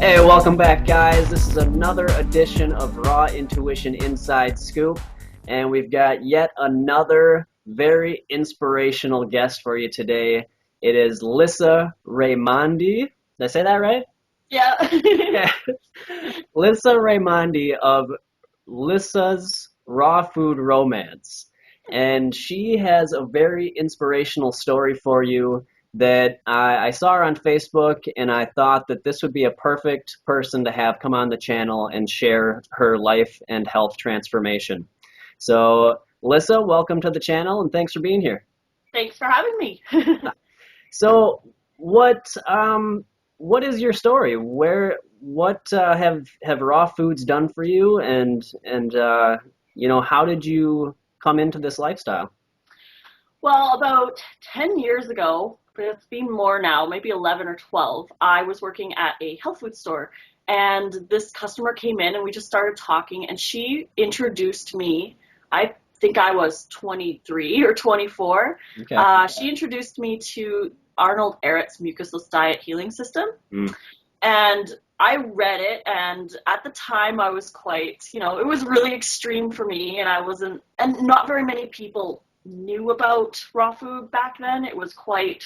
Hey, welcome back, guys. This is another edition of Raw Intuition Inside Scoop, and we've got yet another very inspirational guest for you today. It is Lissa Raimondi. Did I say that right? Yeah. Yeah. Lissa Raimondi of Lissa's Raw Food Romance. And she has a very inspirational story for you that I saw her on Facebook, and I thought that this would be a perfect person to have come on the channel and share her life and health transformation. So, Lissa, welcome to the channel, and thanks for being here. Thanks for having me. So, what is your story? What have raw foods done for you, and how did you come into this lifestyle? Well, about 10 years ago, but it's been more now, maybe 11 or 12, I was working at a health food store, and this customer came in and we just started talking, and she introduced me. I think I was 23 or 24. Okay. She introduced me to Arnold Ehret's mucusless diet healing system. Mm. And I read it, and at the time I was quite, it was really extreme for me, and not very many people knew about raw food back then. It was quite,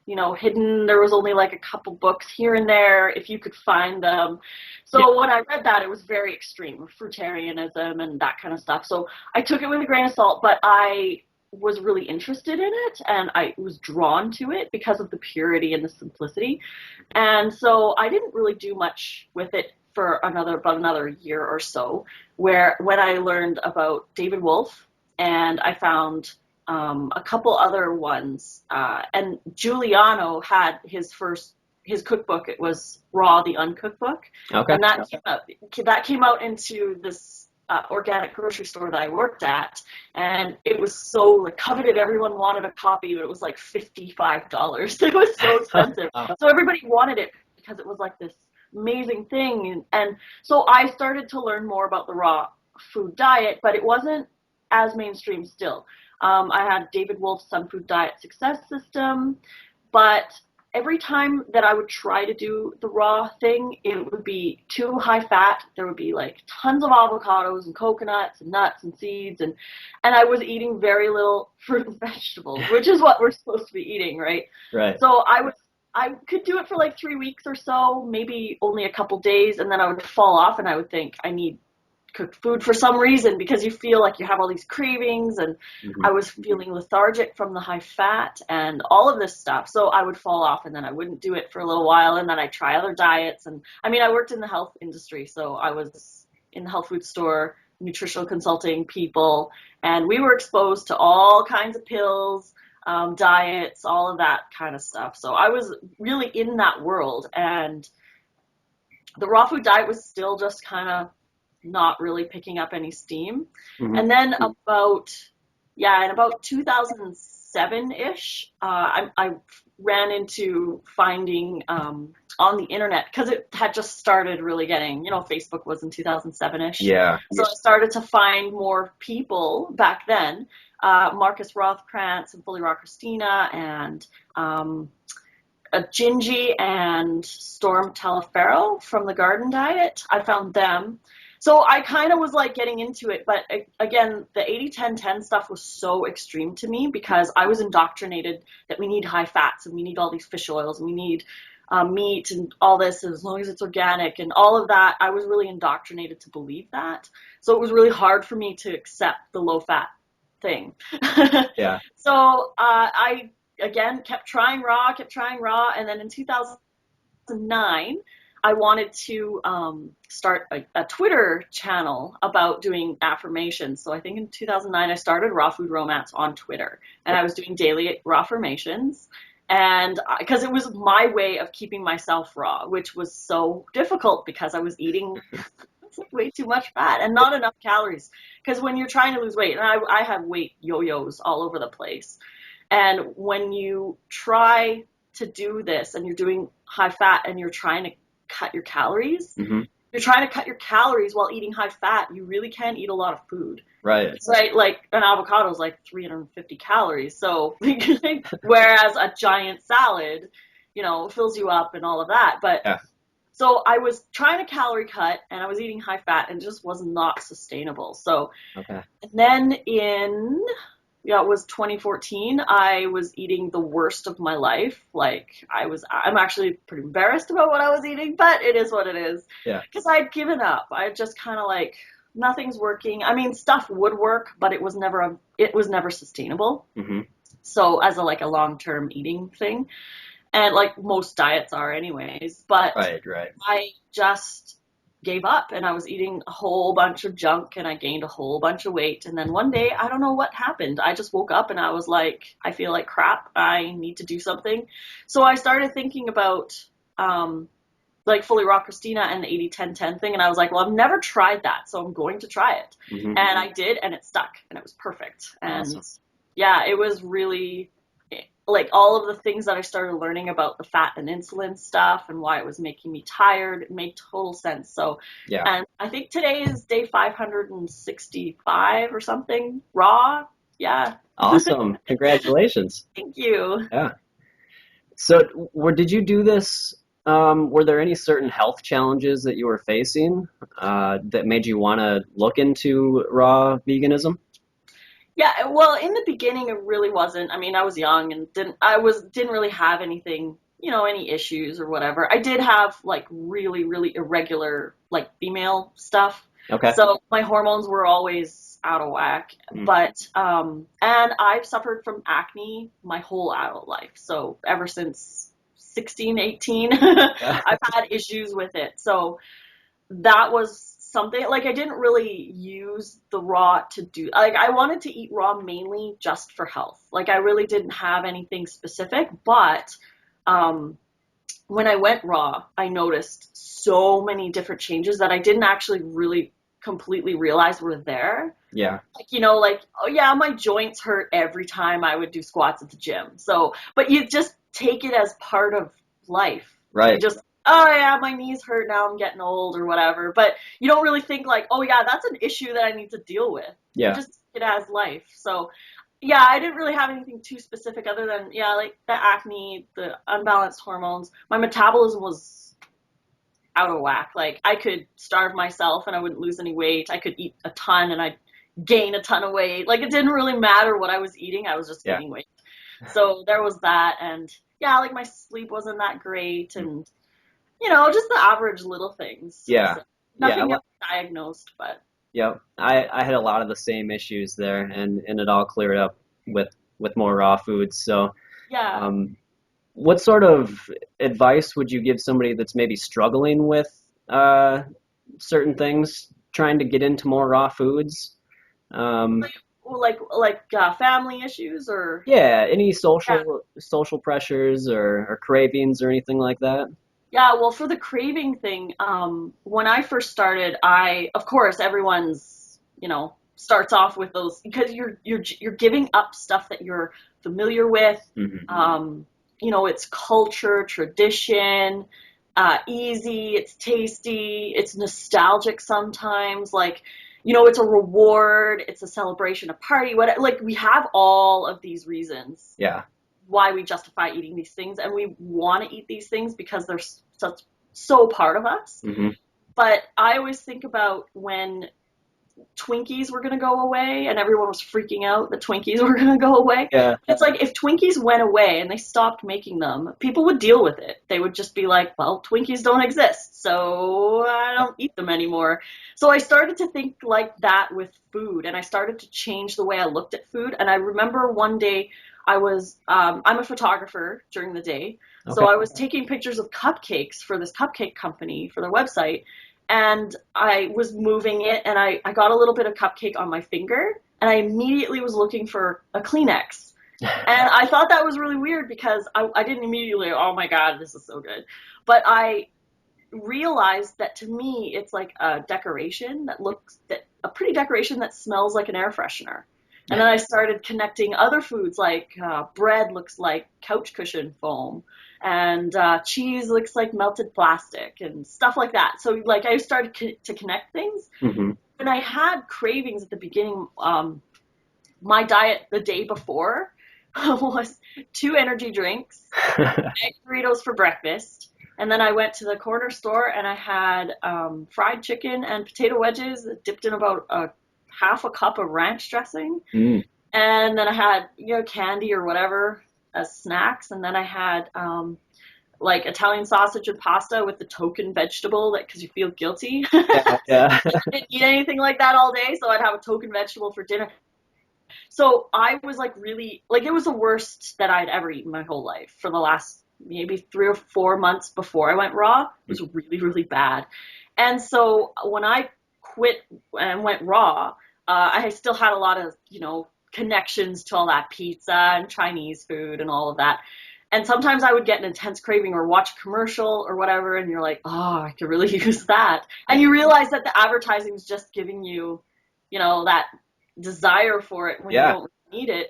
hidden. There was only like a couple books here and there, if you could find them. So Yeah. when I read that, it was very extreme, fruitarianism and that kind of stuff. So I took it with a grain of salt, but I was really interested in it, and I was drawn to it because of the purity and the simplicity. And so I didn't really do much with it for about another year or so, when I learned about David Wolfe, and I found a couple other ones. And Giuliano had his cookbook. It was Raw, the Uncooked Book. Okay. And that came out into this organic grocery store that I worked at, and it was so coveted. Everyone wanted a copy, but it was like $55. It was so expensive. So everybody wanted it because it was like this amazing thing. And so I started to learn more about the raw food diet, but it wasn't as mainstream still. I had David Wolfe's Sun Food Diet Success System, but every time that I would try to do the raw thing, it would be too high fat. There would be like tons of avocados and coconuts and nuts and seeds, and I was eating very little fruit and vegetables, which is what we're supposed to be eating, right? Right. So I could do it for like 3 weeks or so, maybe only a couple days, and then I would fall off, and I would think I need cooked food for some reason, because you feel like you have all these cravings, and I was feeling lethargic from the high fat and all of this stuff. So I would fall off, and then I wouldn't do it for a little while, and then I'd try other diets. And I mean, I worked in the health industry, so I was in the health food store, nutritional consulting people, and we were exposed to all kinds of pills, diets, all of that kind of stuff. So I was really in that world, and the raw food diet was still just kind of not really picking up any steam. Mm-hmm. And then in about 2007-ish, I ran into finding on the internet, because it had just started really getting, Facebook was in 2007-ish. Yeah. So I started to find more people back then, Marcus Rothkrantz and Fully Raw Christina, and Gingy and Storm Talaferro from the Garden Diet. I found them. So I kind of was like getting into it, but again, the 80-10-10 stuff was so extreme to me, because I was indoctrinated that we need high fats and we need all these fish oils and we need meat and all this, as long as it's organic and all of that. I was really indoctrinated to believe that. So it was really hard for me to accept the low fat thing. Yeah. So I, again, kept trying raw. And then in 2009, I wanted to start a Twitter channel about doing affirmations. So I think in 2009, I started Raw Food Romance on Twitter, and I was doing daily raw affirmations. And because it was my way of keeping myself raw, which was so difficult because I was eating way too much fat and not enough calories. Because when you're trying to lose weight, and I have weight yo-yos all over the place. And when you try to do this and you're doing high fat and you're trying to cut your calories, you're trying to cut your calories while eating high fat, you really can't eat a lot of food. Right. Right? Like an avocado is like 350 calories. So whereas a giant salad, fills you up and all of that. But So I was trying to calorie cut and I was eating high fat and it just was not sustainable. So Okay. and then yeah, it was 2014. I was eating the worst of my life. I'm actually pretty embarrassed about what I was eating, but it is what it is. Yeah. Because I'd given up. I just kind of like, nothing's working. I mean, stuff would work, but it was never sustainable. Hmm. So as a long-term eating thing, and like most diets are anyways, but Right, right. I just gave up and I was eating a whole bunch of junk and I gained a whole bunch of weight. And then one day, I don't know what happened. I just woke up and I was like, I feel like crap. I need to do something. So I started thinking about, like Fully Raw Christina and the 80-10-10 thing. And I was like, well, I've never tried that. So I'm going to try it. Hmm. And I did, and it stuck and it was perfect. And Awesome. yeah, it was really like all of the things that I started learning about the fat and insulin stuff and why it was making me tired, it made total sense. So, Yeah. and I think today is day 565 or something raw. Yeah. Awesome. Congratulations. Thank you. Yeah. So, did you do this? Were there any certain health challenges that you were facing that made you want to look into raw veganism? Yeah, well, in the beginning it really wasn't. I mean, I was young and didn't really have anything, any issues or whatever. I did have like really, really irregular like female stuff. Okay. So my hormones were always out of whack. Mm. But and I've suffered from acne my whole adult life. So ever since 16, 18, Yeah. I've had issues with it. So that was something like I didn't really use the raw to do like I wanted to eat raw mainly just for health. Like I really didn't have anything specific, but um when I went raw, I noticed so many different changes that I didn't actually really completely realize were there. Yeah. Like, like, oh yeah, my joints hurt every time I would do squats at the gym. So, but you just take it as part of life. You Right. just, oh yeah, my knees hurt now, I'm getting old or whatever. But you don't really think like, oh yeah, that's an issue that I need to deal with. You Yeah. just take it as life. So, yeah, I didn't really have anything too specific other than, yeah, like the acne, the unbalanced hormones. My metabolism was out of whack. Like I could starve myself and I wouldn't lose any weight. I could eat a ton and I'd gain a ton of weight. Like it didn't really matter what I was eating. I was just Yeah. gaining weight. So there was that. And yeah, like my sleep wasn't that great. Mm. And, just the average little things. Yeah. So Yeah. nothing else diagnosed, but Yep. I had a lot of the same issues there, and it all cleared up with more raw foods. So, yeah. um, what sort of advice would you give somebody that's maybe struggling with certain things, trying to get into more raw foods? Um, Like family issues or yeah, any yeah. social pressures or cravings or anything like that? Yeah, well, for the craving thing, when I first started, of course, everyone's, starts off with those because you're giving up stuff that you're familiar with. Hmm. It's culture, tradition, easy, it's tasty, it's nostalgic sometimes. Like, it's a reward, it's a celebration, a party, what like we have all of these reasons Yeah. why we justify eating these things and we want to eat these things because they're so part of us. Hmm. But I always think about when Twinkies were going to go away and everyone was freaking out that Twinkies were going to go away. Yeah. It's like if Twinkies went away and they stopped making them, people would deal with it. They would just be like, well, Twinkies don't exist, so I don't eat them anymore. So I started to think like that with food and I started to change the way I looked at food. And I remember one day I'm a photographer during the day. Okay. So I was taking pictures of cupcakes for this cupcake company for their website and I was moving it and I got a little bit of cupcake on my finger and I immediately was looking for a Kleenex. And I thought that was really weird because I didn't immediately, oh my God, this is so good. But I realized that to me, it's like a decoration a pretty decoration that smells like an air freshener. And then I started connecting other foods like bread looks like couch cushion foam and cheese looks like melted plastic and stuff like that. So like I started to connect things. Hmm. When I had cravings at the beginning, my diet the day before was 2 energy drinks, egg burritos for breakfast, And then I went to the corner store and I had fried chicken and potato wedges dipped in about a half a cup of ranch dressing. Mm. And then I had, candy or whatever as snacks. And then I had like Italian sausage and pasta with the token vegetable that because you feel guilty. Yeah, yeah. I didn't eat anything like that all day, so I'd have a token vegetable for dinner. So I was like really like it was the worst that I'd ever eaten my whole life for the last maybe 3 or 4 months before I went raw. It was really, really bad. And so when I quit and went raw, I still had a lot of, connections to all that pizza and Chinese food and all of that. And sometimes I would get an intense craving or watch a commercial or whatever, and you're like, oh, I could really use that. And you realize that the advertising is just giving you, that desire for it when you Yeah. don't need it.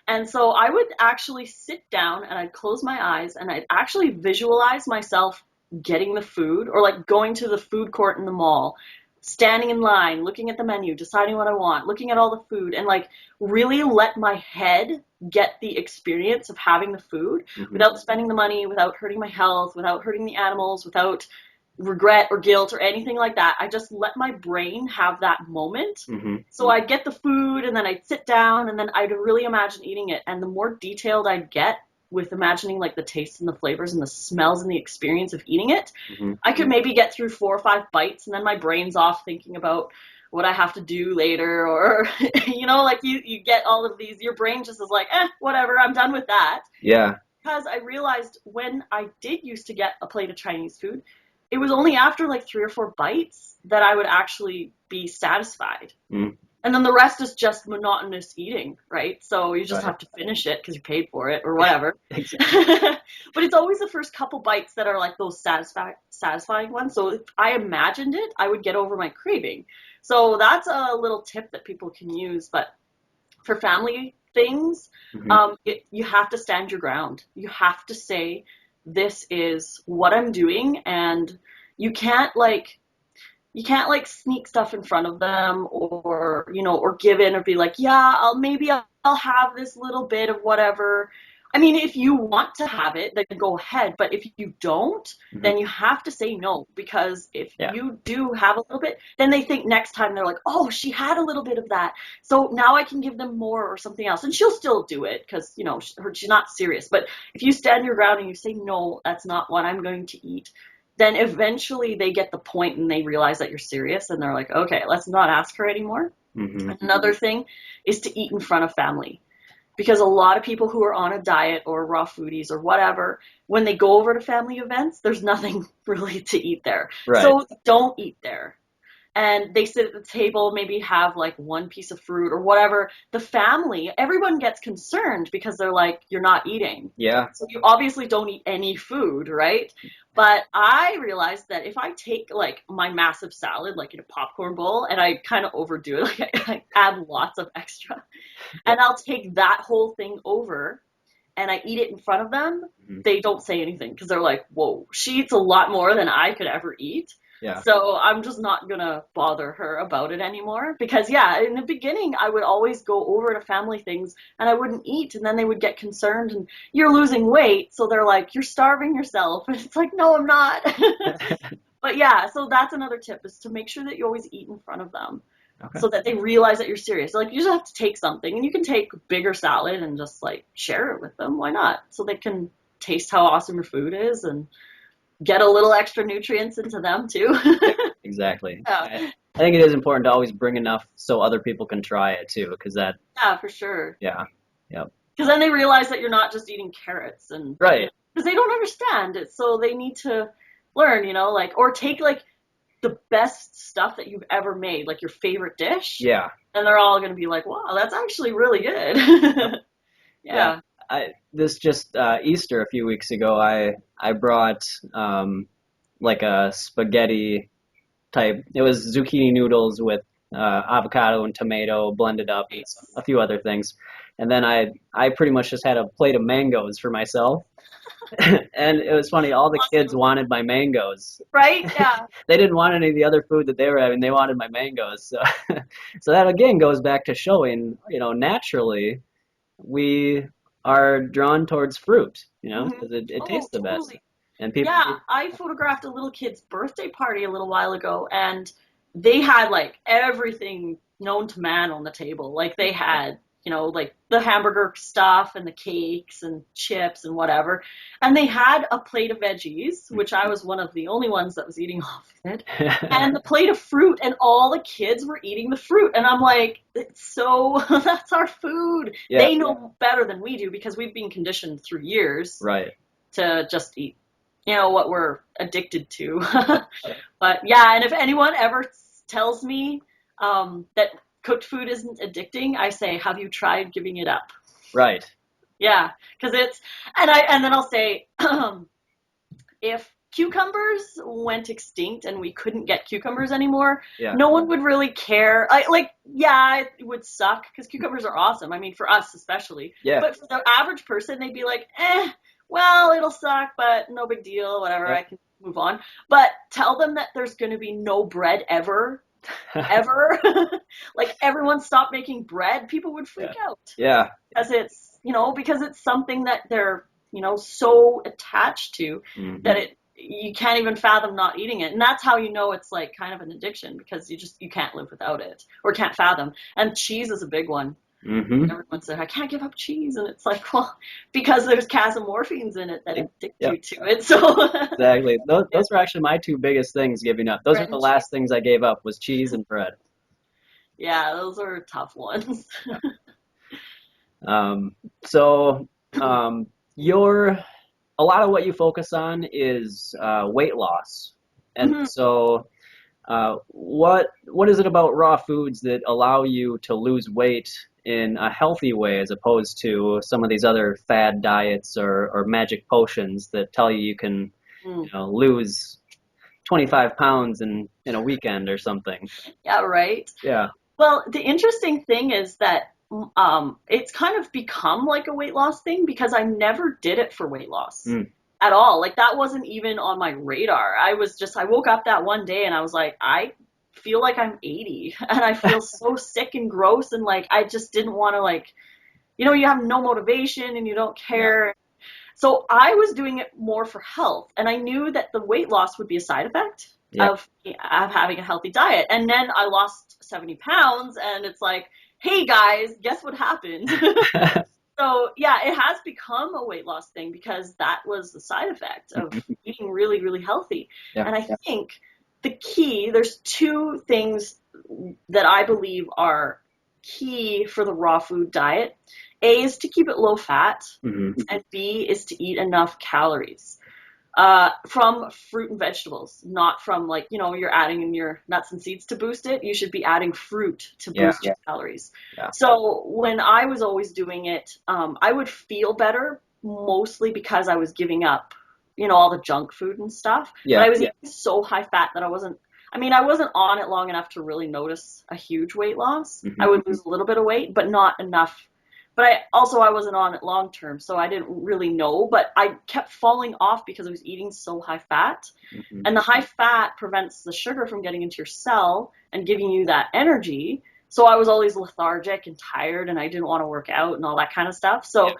And so I would actually sit down and I'd close my eyes and I'd actually visualize myself getting the food or like going to the food court in the mall, standing in line, looking at the menu, deciding what I want, looking at all the food, and like really let my head get the experience of having the food Hmm. without spending the money, without hurting my health, without hurting the animals, without regret or guilt or anything like that. I just let my brain have that moment. Hmm. So I'd get the food and then I'd sit down and then I'd really imagine eating it. And the more detailed I'd get with imagining like the taste and the flavors and the smells and the experience of eating it, Hmm. I could maybe get through 4 or 5 bites and then my brain's off thinking about what I have to do later or, like you get all of these, your brain just is like, whatever, I'm done with that. Yeah. Because I realized when I did used to get a plate of Chinese food, it was only after like 3 or 4 bites that I would actually be satisfied. Mm. And then the rest is just monotonous eating, right? So you just Right. have to finish it because you paid for it or whatever. Exactly. But it's always the first couple bites that are like those satisfying ones. So if I imagined it, I would get over my craving. So that's a little tip that people can use. But for family things, Hmm. you have to stand your ground. You have to say, this is what I'm doing, and you can't like sneak stuff in front of them or give in or be like, yeah, I'll have this little bit of whatever. I mean, if you want to have it, then go ahead. But if you don't, Hmm. then you have to say no, because if Yeah. you do have a little bit, then they think next time they're like, oh, she had a little bit of that. So now I can give them more or something else. And she'll still do it because, she's not serious. But if you stand your ground and you say, no, that's not what I'm going to eat, then eventually they get the point and they realize that you're serious and they're like, okay, let's not ask her anymore. Hmm. Another thing is to eat in front of family, because a lot of people who are on a diet or raw foodies or whatever, when they go over to family events, there's nothing really to eat there. Right. So don't eat there. And they sit at the table, maybe have like one piece of fruit or whatever. The family, everyone gets concerned because they're like, you're not eating. Yeah. So you obviously don't eat any food, right? But I realized that if I take like my massive salad, like in a popcorn bowl, and I kind of overdo it, like I add lots of extra, and I'll take that whole thing over and I eat it in front of them, Hmm. they don't say anything because they're like, whoa, she eats a lot more than I could ever eat. Yeah. So I'm just not gonna bother her about it anymore because yeah, in the beginning I would always go over to family things and I wouldn't eat, and then they would get concerned and you're losing weight, so they're like, you're starving yourself, and it's like, no, I'm not. But yeah, so that's another tip, is to make sure that you always eat in front of them Okay. so that they realize that you're serious. Like, you just have to take something, and you can take bigger salad and just like share it with them. Why not? So they can taste how awesome your food is and get a little extra nutrients into them too. Exactly. Yeah. I think it is important to always bring enough so other people can try it too, because that, Yeah, for sure. yeah, yep. Because then they realize that you're not just eating carrots, and Right. because they don't understand it, so they need to learn, like, or take like the best stuff that you've ever made, like your favorite dish, Yeah. and they're all gonna be like, wow, that's actually really good. Yeah. Yeah. This just Easter a few weeks ago, I brought like a spaghetti type. It was zucchini noodles with avocado and tomato blended up, and Nice. a few other things. And then I pretty much just had a plate of mangoes for myself. And it was funny, all the kids Awesome. wanted my mangoes. Right? Yeah. They didn't want any of the other food that they were having. They wanted my mangoes. So, so that again goes back to showing, naturally we are drawn towards fruit, Mhm. because it Oh, tastes the best. totally. And people, Yeah, I photographed a little kid's birthday party a little while ago, and they had like everything known to man on the table. Like they had, like the hamburger stuff and the cakes and chips and whatever. And they had a plate of veggies, which I was one of the only ones that was eating off of it, and the plate of fruit, and all the kids were eating the fruit. And I'm like, it's so, that's our food. yeah, They know better than we do because we've been conditioned through years right. to just eat, what we're addicted to. But yeah, and if anyone ever tells me that cooked food isn't addicting, I say, have you tried giving it up? Right. Yeah, because and then I'll say, if cucumbers went extinct and we couldn't get cucumbers anymore, Yeah. no one would really care. Yeah, it would suck because cucumbers are awesome. I mean, for us especially. Yeah. But for the average person, they'd be like, well, it'll suck, but no big deal, whatever, Yep. I can move on. But tell them that there's going to be no bread ever, ever. Like everyone stopped making bread, people would freak out. Yeah. Because it's something that they're, so attached to that you can't even fathom not eating it. And that's how you know it's like kind of an addiction, because you can't live without it, or can't fathom. And cheese is a big one. Everyone said, I can't give up cheese. And it's like, well, because there's casomorphines in it that addict you to it. So Exactly. Those were actually my two biggest things giving up. Those bread are the and last cheese. things I gave up, was cheese and bread. Yeah, those are tough ones. So your a lot of what you focus on is weight loss, and so what is it about raw foods that allow you to lose weight in a healthy way, as opposed to some of these other fad diets or magic potions that tell you can lose 25 pounds in a weekend or something? Yeah, right. Yeah. Well, the interesting thing is that it's kind of become like a weight loss thing, because I never did it for weight loss at all. Like that wasn't even on my radar. I woke up that one day and I was like, I feel like I'm 80 and I feel so sick and gross, and like I just didn't want to, like, you have no motivation and you don't care. Yeah. So I was doing it more for health, and I knew that the weight loss would be a side effect of having a healthy diet. And then I lost 70 pounds, and it's like, hey guys, guess what happened? So yeah, it has become a weight loss thing because that was the side effect of eating really, really healthy. Yeah. And I think there's two things that I believe are key for the raw food diet. A is to keep it low fat, and B is to eat enough calories from fruit and vegetables, not from, like, you're adding in your nuts and seeds to boost it. You should be adding fruit to boost your calories. Yeah. So when I was always doing it, I would feel better mostly because I was giving up, all the junk food and stuff. Yeah. But I was eating so high fat that I wasn't on it long enough to really notice a huge weight loss. I would lose a little bit of weight, but not enough. But I wasn't on it long term, so I didn't really know. But I kept falling off because I was eating so high fat. And the high fat prevents the sugar from getting into your cell and giving you that energy. So I was always lethargic and tired, and I didn't want to work out and all that kind of stuff. So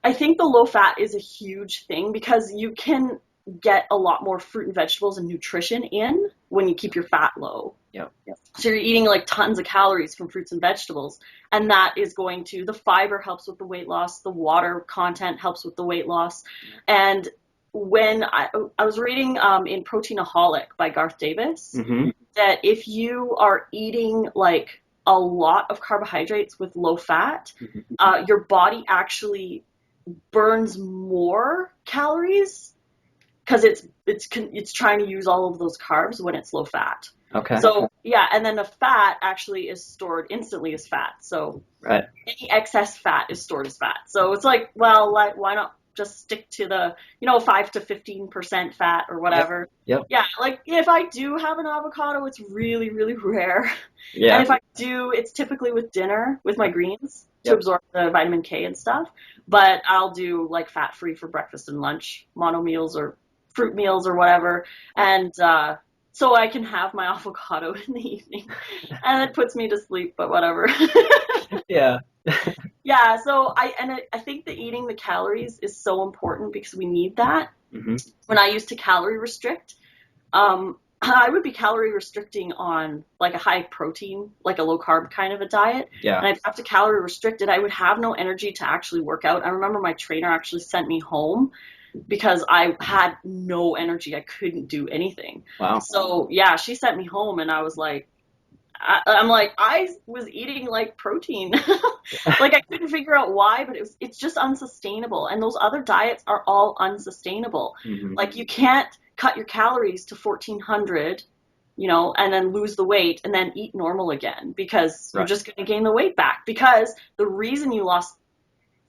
I think the low fat is a huge thing because you can get a lot more fruit and vegetables and nutrition in when you keep your fat low. Yep. So you're eating like tons of calories from fruits and vegetables, and that is the fiber helps with the weight loss, the water content helps with the weight loss. And when I was reading in Proteinaholic by Garth Davis, that if you are eating like a lot of carbohydrates with low fat, your body actually burns more calories because it's trying to use all of those carbs when it's low fat. Okay. So yeah, and then the fat actually is stored instantly as fat. So any excess fat is stored as fat. So it's like, well, why not just stick to the 5 to 15% fat or whatever? Yep. Yeah, like if I do have an avocado, it's really, really rare. Yeah. And if I do, it's typically with dinner with my greens to absorb the vitamin K and stuff. But I'll do like fat-free for breakfast and lunch, mono meals or fruit meals or whatever, and so I can have my avocado in the evening, and it puts me to sleep, but whatever. Yeah. Yeah, so I think that eating the calories is so important because we need that Hmm. when I used to calorie restrict, I would be calorie restricting on like a high protein, like a low carb kind of a diet. Yeah. And I'd have to calorie restrict it. I would have no energy to actually work out. I remember my trainer actually sent me home because I had no energy. I couldn't do anything. Wow. So yeah, she sent me home and I was like, I'm like, I was eating like protein. Like I couldn't figure out why, but it's just unsustainable. And those other diets are all unsustainable. Hmm. Like you can't cut your calories to 1400, and then lose the weight and then eat normal again because you're Right. just going to gain the weight back because the reason you lost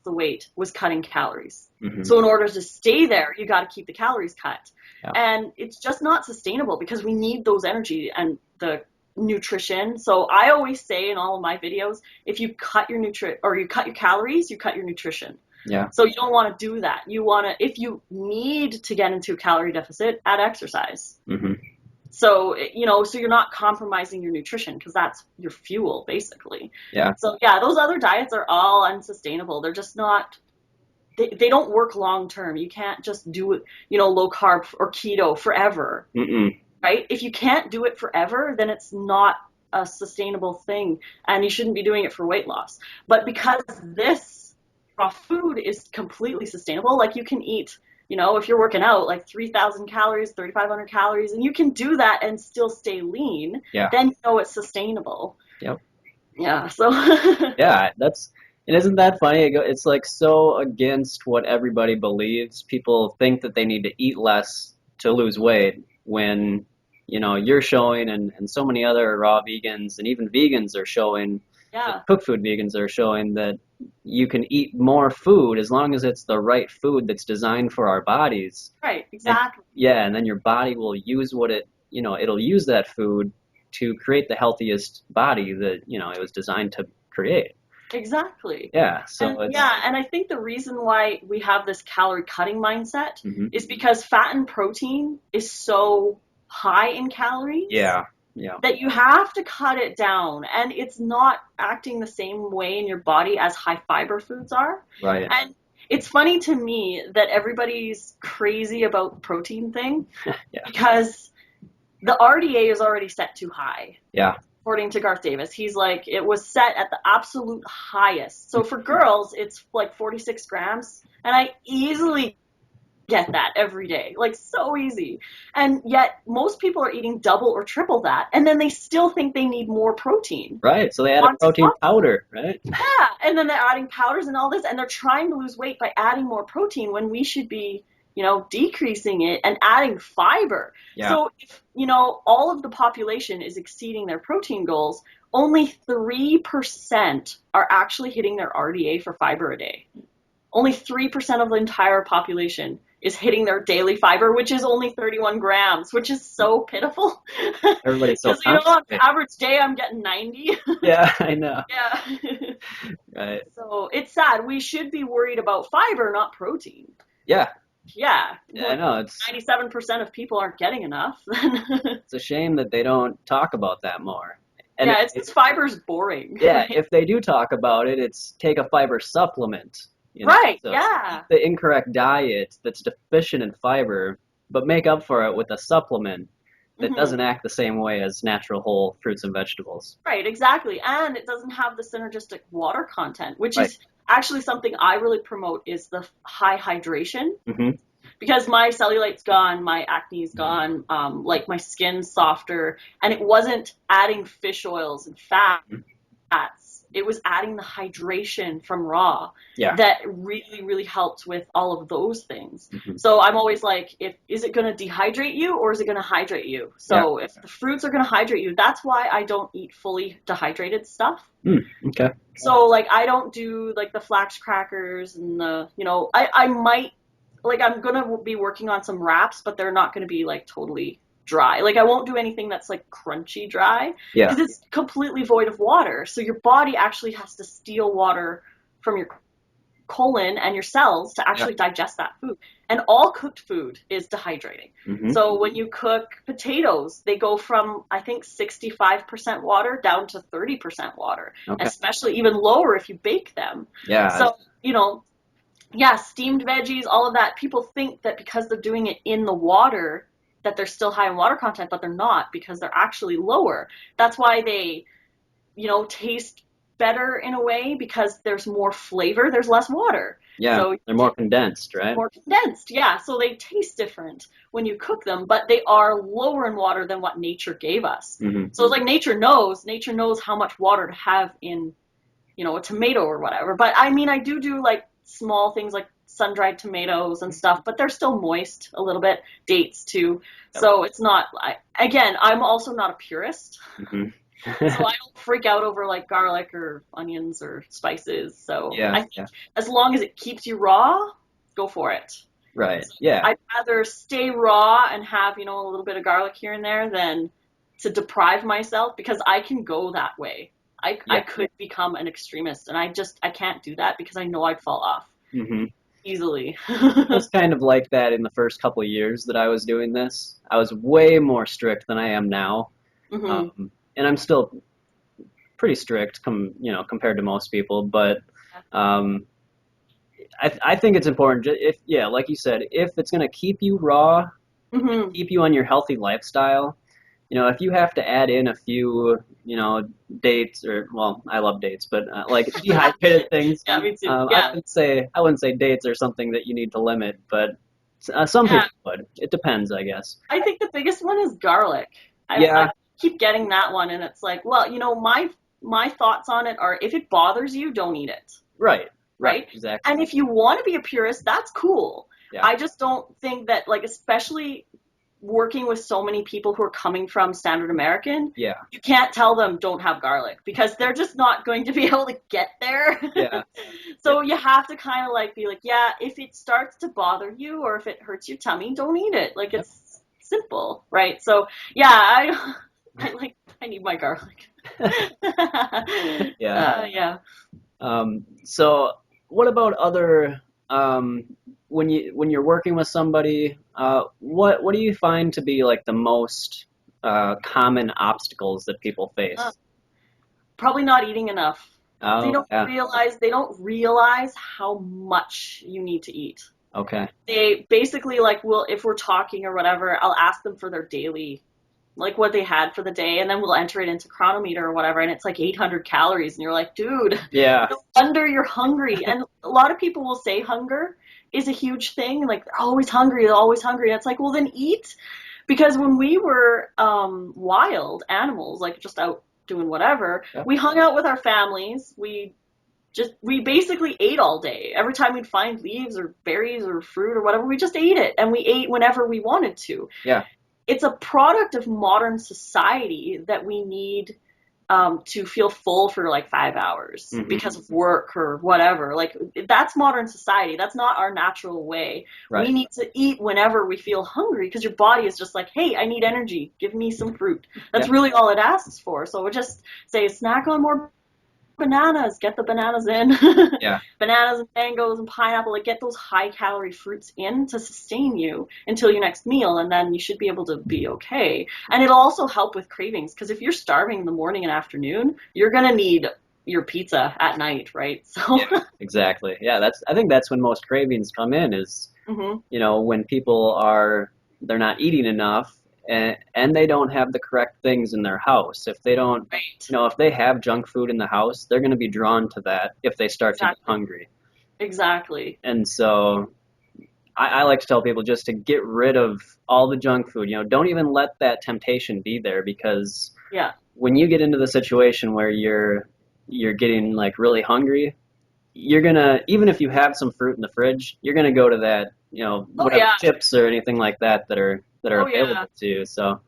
the weight was cutting calories. Hmm. So in order to stay there, you got to keep the calories cut. Yeah. And it's just not sustainable because we need those energy and the nutrition. So I always say in all of my videos, if you cut your you cut your calories, you cut your nutrition. Yeah. So you don't want to do that. You want to, if you need to get into a calorie deficit, add exercise. Hmm. So, so you're not compromising your nutrition because that's your fuel basically. Yeah. So yeah, those other diets are all unsustainable. They're just not, they don't work long term. You can't just do it, low carb or keto forever. Mm-mm. Right? If you can't do it forever, then it's not a sustainable thing and you shouldn't be doing it for weight loss. But because this raw food is completely sustainable, like you can eat, if you're working out, like 3,000 calories, 3,500 calories, and you can do that and still stay lean, Yeah. then it's sustainable. Yep. Yeah. So, Yeah, and isn't that funny? It's like so against what everybody believes. People think that they need to eat less to lose weight when, you're showing and so many other raw vegans and even vegans are showing, yeah. cooked food vegans are showing that you can eat more food as long as it's the right food that's designed for our bodies. Right. And Exactly. yeah, and then your body will use it'll use that food to create the healthiest body that, it was designed to create. Exactly. Yeah, so And it's yeah, and I think the reason why we have this calorie cutting mindset hmm is because fat and protein is so high in calories yeah, yeah, that you have to cut it down and it's not acting the same way in your body as high fiber foods are. right. And it's funny to me that everybody's crazy about protein thing Yeah, because the RDA is already set too high. yeah, According to Garth Davis, he's like, it was set at the absolute highest. So for girls, it's like 46 grams. And I easily get that every day, like so easy. And yet most people are eating double or triple that. And then they still think they need more protein right. So they add a on protein top. powder, right? Yeah. And then they're adding powders and all this. And they're trying to lose weight by adding more protein when we should be, decreasing it and adding fiber. Yeah, So if, all of the population is exceeding their protein goals, only 3% are actually hitting their RDA for fiber a day. Only 3% of the entire population is hitting their daily fiber, which is only 31 grams, which is so pitiful. everybody's so Because, on constipated. average day, I'm getting 90. Yeah, I know. Yeah. Right. So it's sad. We should be worried about fiber, not protein. Yeah, Yeah. yeah, I Well, know. It's 97% of people aren't getting enough. it's a shame that they don't talk about that more. And Yeah, it's because fiber's boring. yeah, if they do talk about it, it's take a fiber supplement. Right, So yeah. eat the incorrect diet that's deficient in fiber, but make up for it with a supplement that Hmm. doesn't act the same way as natural whole fruits and vegetables. Right, exactly. And it doesn't have the synergistic water content, which Right. is actually something I really promote is the high hydration. Hmm. Because my cellulite's gone, my acne's gone, like my skin's softer, and it wasn't adding fish oils and fats. It was adding the hydration from raw Yeah. that really, really helped with all of those things. Hmm. So I'm always like, is it going to dehydrate you or is it going to hydrate you? So if the fruits are going to hydrate you, that's why I don't eat fully dehydrated stuff. Okay. So like I don't do like the flax crackers and I might, like I'm going to be working on some wraps, but they're not going to be like totally dry. Like I won't do anything that's like crunchy dry Yeah. because it's completely void of water. So your body actually has to steal water from your colon and your cells to actually digest that food. And all cooked food is dehydrating. Hmm. So when you cook potatoes, they go from, I think, 65% water down to 30% water, Okay. especially even lower if you bake them. Yeah. So, yeah, steamed veggies, all of that. People think that because they're doing it in the water, that they're still high in water content, but they're not because they're actually lower. That's why they, taste better in a way because there's more flavor, there's less water. Yeah, So they're more condensed, right? more condensed, yeah. So they taste different when you cook them, but they are lower in water than what nature gave us. Hmm. So it's like nature knows how much water to have in, a tomato or whatever. But I mean, I do like small things like sun-dried tomatoes and stuff, but they're still moist a little bit. Dates too. Yep. So it's not, again, I'm also not a purist. Hmm. So I don't freak out over like garlic or onions or spices. So Yeah, I think yeah, as long as it keeps you raw, go for it. right. So Yeah, I'd rather stay raw and have, a little bit of garlic here and there than to deprive myself because I can go that way. I yeah. could become an extremist and I can't do that because I know I'd fall off Hmm. easily. I was kind of like that in the first couple of years that I was doing this. I was way more strict than I am now, Hmm. and I'm still pretty strict, compared to most people. But um, I think it's important. If yeah, like you said, if it's gonna keep you raw, Hmm. keep you on your healthy lifestyle. If you have to add in a few, dates or well, I love dates, but like dehydrated things, Yeah, me too. I Yeah, wouldn't say dates are something that you need to limit, but some yeah. people would. It depends, I guess. I think the biggest one is garlic. I Yeah, keep getting that one, and it's like, well, my thoughts on it are, if it bothers you, don't eat it, right, right, right? exactly. And if you want to be a purist, that's cool. Yeah, I just don't think that, like, especially working with so many people who are coming from standard American, yeah, you can't tell them don't have garlic because they're just not going to be able to get there. yeah, yeah, So you have to kind of like be like, yeah, if it starts to bother you or if it hurts your tummy, don't eat it. Like, yep, it's simple, right? So yeah, I need my garlic. yeah. Yeah. So what about other when you're working with somebody, what do you find to be like the most common obstacles that people Uh, face? Probably not eating enough. They Oh, don't yeah. realize they don't realize how much you need to eat. Okay. They basically like will if we're talking or whatever, I'll ask them for their daily like what they had for the day and then we'll enter it into Chronometer or whatever and it's like 800 calories and you're like, dude, Yeah. no wonder you're hungry. And a lot of people will say hunger is a huge thing, like they're always hungry, they're always hungry. And it's like, well, then eat, because when we were wild animals, like just out doing whatever, Yep. we hung out with our families. We basically ate all day. Every time we'd find leaves or berries or fruit or whatever, we just ate it, and we ate whenever we wanted to. Yeah. It's a product of modern society that we need to feel full for like 5 hours Hmm. because of work or whatever. Like, that's modern society. That's not our natural way. Right. We need to eat whenever we feel hungry because your body is just like, hey, I need energy. Give me some fruit. That's Yeah. really all it asks for. So we just say, snack on more bananas. Get the bananas in. Yeah. Bananas and mangoes and pineapple. Like, get those high calorie fruits in to sustain you until your next meal, and then you should be able to be okay. And it'll also help with cravings because if you're starving in the morning and afternoon, you're gonna need your pizza at night, right? So, Yeah. Exactly. Yeah. I think that's when most cravings come in is, hmm, when people they're not eating enough and they don't have the correct things in their house. If they don't, right, if they have junk food in the house, they're going to be drawn to that if they start to get exactly, hungry. exactly, And so I like to tell people just to get rid of all the junk food. Don't even let that temptation be there, because yeah, when you get into the situation where you're getting like really hungry, you're gonna, even if you have some fruit in the fridge, you're gonna go to that, oh whatever yeah, chips or anything like that that are oh yeah. available to you. So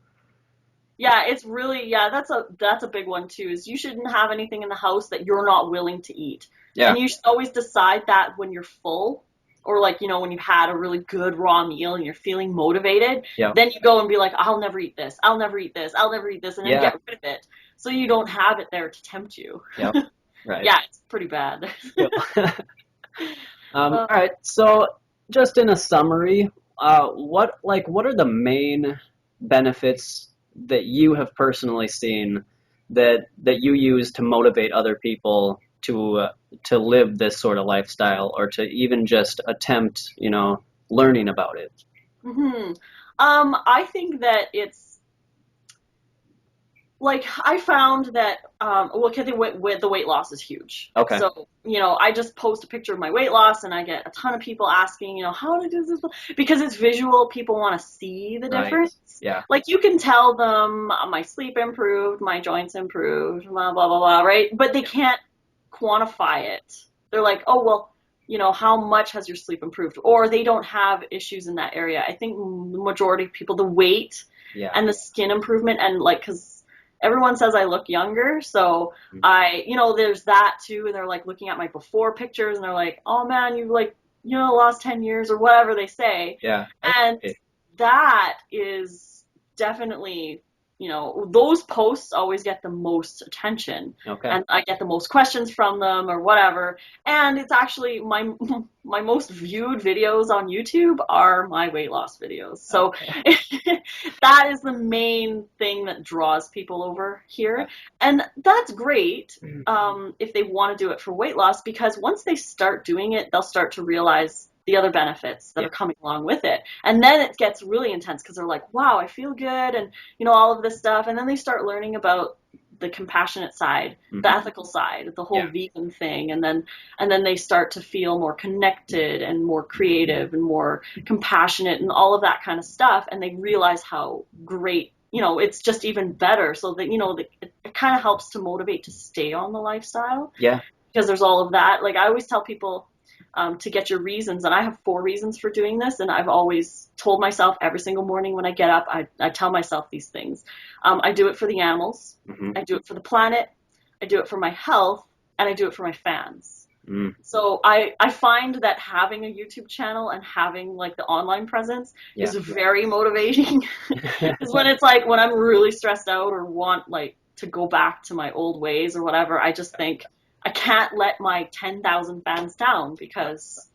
Yeah, it's really, yeah, that's a big one too, is you shouldn't have anything in the house that you're not willing to eat. yeah, And you should always decide that when you're full, or like, when you've had a really good raw meal and you're feeling motivated, yeah, then you go and be like, I'll never eat this, I'll never eat this, I'll never eat this, and then yeah, get rid of it. So you don't have it there to tempt you. yep, right. Yeah, it's pretty bad. Yep. Uh, All right. So just in a summary, what are the main benefits that you have personally seen that you use to motivate other people to live this sort of lifestyle or to even just attempt, learning about it? Hmm. I think that it's like I found that well, okay, the weight loss is huge. Okay. So I just post a picture of my weight loss, and I get a ton of people asking, how to do this because it's visual. People want to see the Right. difference. Yeah. Like you can tell them my sleep improved, my joints improved, blah blah blah blah, right? But they can't quantify it. They're like, oh well, how much has your sleep improved? Or they don't have issues in that area. I think the majority of people, the weight Yeah. and the skin improvement, and like, because everyone says I look younger, so there's that too, and they're like looking at my before pictures, and they're like, oh man, you've like, lost 10 years or whatever they say. Yeah. And Okay. that is definitely, those posts always get the most attention, Okay. and I get the most questions from them or whatever. And it's actually my most viewed videos on YouTube are my weight loss videos. So Okay. that is the main thing that draws people over here. And that's great if they want to do it for weight loss, because once they start doing it, they'll start to realize the other benefits that Yeah. are coming along with it. And then it gets really intense because they're like, wow, I feel good, and all of this stuff. And then they start learning about the compassionate side, Mhm. the ethical side, the whole vegan thing, and then they start to feel more connected and more creative and more compassionate and all of that kind of stuff. And they realize how great, it's just even better. So that it kind of helps to motivate to stay on the lifestyle. Yeah. Because there's all of that. Like I always tell people, to get your reasons, and I have 4 reasons for doing this, and I've always told myself every single morning when I get up, I tell myself these things. I do it for the animals, Mm-hmm. I do it for the planet, I do it for my health, and I do it for my fans. Mm. So I find that having a YouTube channel and having like the online presence is very motivating. Because when it's like when I'm really stressed out or want like to go back to my old ways or whatever, I just think I can't let my 10,000 fans down, because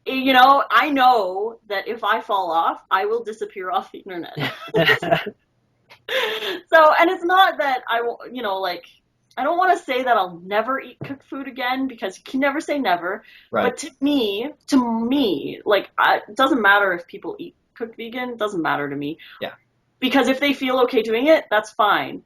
I know that if I fall off, I will disappear off the internet. So, and it's not that I, like, I don't want to say that I'll never eat cooked food again, because you can never say never. Right. But to me, like, it doesn't matter if people eat cooked vegan. It doesn't matter to me. Yeah. Because if they feel okay doing it, that's fine.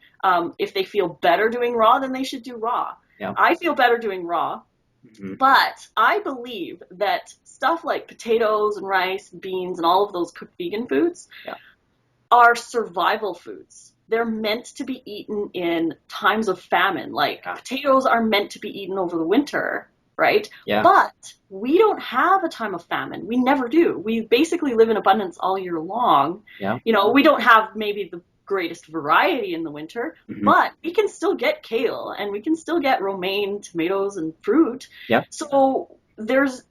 If they feel better doing raw, then they should do raw. Yeah. I feel better doing raw. Mm-hmm. But I believe that stuff like potatoes and rice, beans, and all of those cooked vegan foods are survival foods. They're meant to be eaten in times of famine. Like potatoes are meant to be eaten over the winter, right? Yeah. But we don't have a time of famine. We never do. We basically live in abundance all year long. Yeah. We don't have maybe the greatest variety in the winter, but we can still get kale, and we can still get romaine, tomatoes, and fruit. Yeah. So there's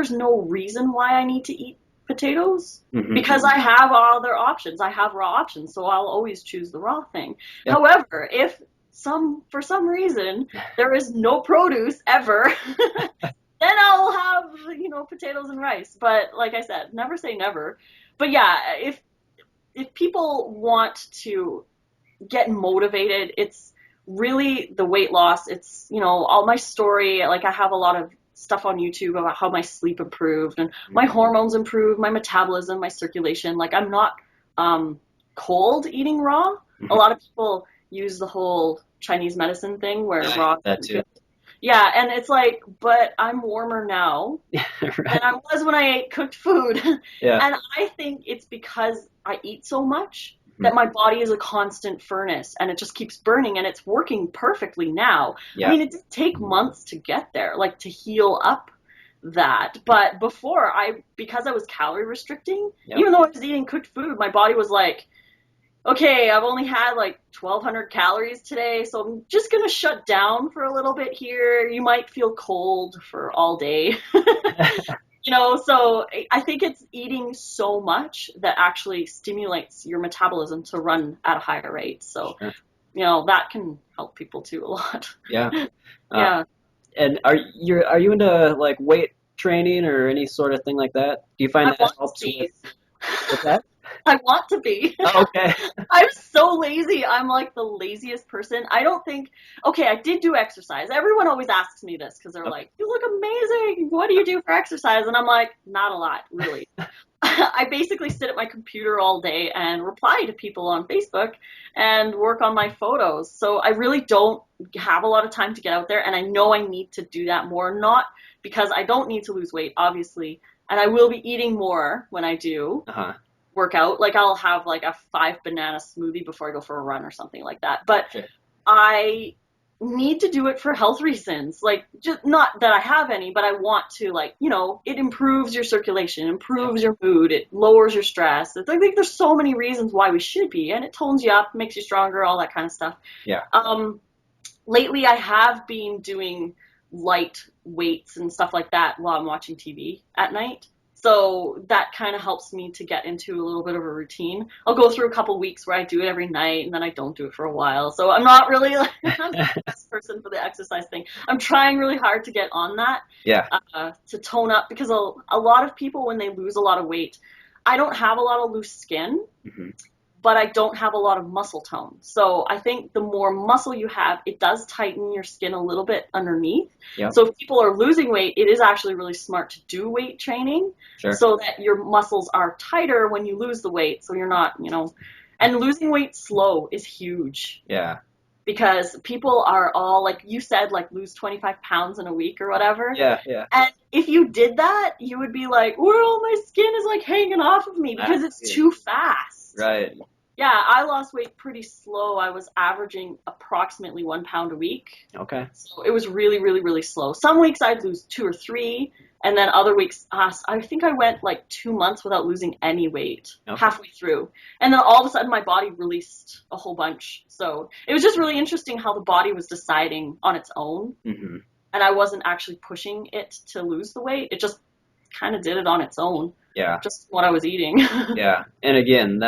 no reason why I need to eat potatoes, because I have other options. I have raw options, so I'll always choose the raw thing. Yeah. However, if for some reason there is no produce ever, then I'll have potatoes and rice. But like I said, never say never. But yeah, if people want to get motivated, it's really the weight loss. It's all my story. Like I have a lot of stuff on YouTube about how my sleep improved and my hormones improved, my metabolism, my circulation. Like I'm not cold eating raw. A lot of people use the whole Chinese medicine thing where raw. That too. Yeah, and it's like, but I'm warmer now right. than I was when I ate cooked food. Yeah. And I think it's because I eat so much that my body is a constant furnace, and it just keeps burning, and it's working perfectly now. Yeah. I mean, it did take months to get there, like to heal up that. But before, because I was calorie restricting, even though I was eating cooked food, my body was like, okay, I've only had like 1,200 calories today, so I'm just going to shut down for a little bit here. You might feel cold for all day. So I think it's eating so much that actually stimulates your metabolism to run at a higher rate. So, that can help people too a lot. Yeah. Yeah. And are you into like weight training or any sort of thing like that? Do you find that helps with that? I want to be. Oh, okay. I'm so lazy. I'm like the laziest person. I don't think, okay, I did do exercise. Everyone always asks me this because they're Okay. like, you look amazing. What do you do for exercise? And I'm like, not a lot, really. I basically sit at my computer all day and reply to people on Facebook and work on my photos. So I really don't have a lot of time to get out there. And I know I need to do that more, not because I don't need to lose weight, obviously. And I will be eating more when I do Uh-huh. work out. Like I'll have like a 5 banana smoothie before I go for a run or something like that. But Sure. I need to do it for health reasons. Like, just not that I have any, but I want to, like, it improves your circulation, Yep. improves your mood, it lowers your stress. I think there's so many reasons why we should be, and it tones you up, makes you stronger, all that kind of stuff. Yeah. Lately I have been doing light weights and stuff like that while I'm watching TV at night. So that kind of helps me to get into a little bit of a routine. I'll go through a couple weeks where I do it every night and then I don't do it for a while. So I'm not really like I'm not the best person for the exercise thing. I'm trying really hard to get on that Yeah. to tone up because a lot of people when they lose a lot of weight, I don't have a lot of loose skin, Hmm. but I don't have a lot of muscle tone. So I think the more muscle you have, it does tighten your skin a little bit underneath. Yep. So if people are losing weight, it is actually really smart to do weight training Sure. so that your muscles are tighter when you lose the weight. So you're not, and losing weight slow is huge Yeah. because people are all, like you said, like lose 25 pounds in a week or whatever. Yeah. Yeah. And if you did that, you would be like, well, my skin is like hanging off of me because it's Yeah. too fast. Right. Yeah, I lost weight pretty slow. I was averaging approximately 1 pound a week. Okay. So it was really, really, really slow. Some weeks I'd lose 2 or 3, and then other weeks, I think I went like 2 months without losing any weight Okay. halfway through. And then all of a sudden my body released a whole bunch. So it was just really interesting how the body was deciding on its own. Hmm. And I wasn't actually pushing it to lose the weight. It just kind of did it on its own, Yeah. just what I was eating. Yeah. And again,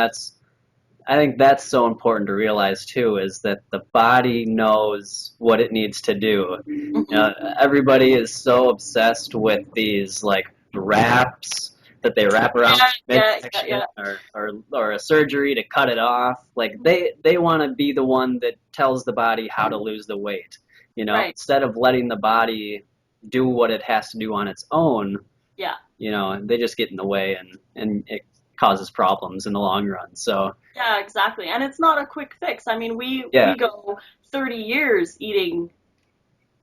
I think that's so important to realize too, is that the body knows what it needs to do. Mhm. Everybody is so obsessed with these like wraps that they wrap around Yeah, the yeah, yeah, midsection yeah. or a surgery to cut it off. Like they want to be the one that tells the body how to lose the weight. Right. Instead of letting the body do what it has to do on its own, Yeah. they just get in the way and it causes problems in the long run. So Yeah, exactly. And it's not a quick fix. I mean, we yeah, go 30 years eating,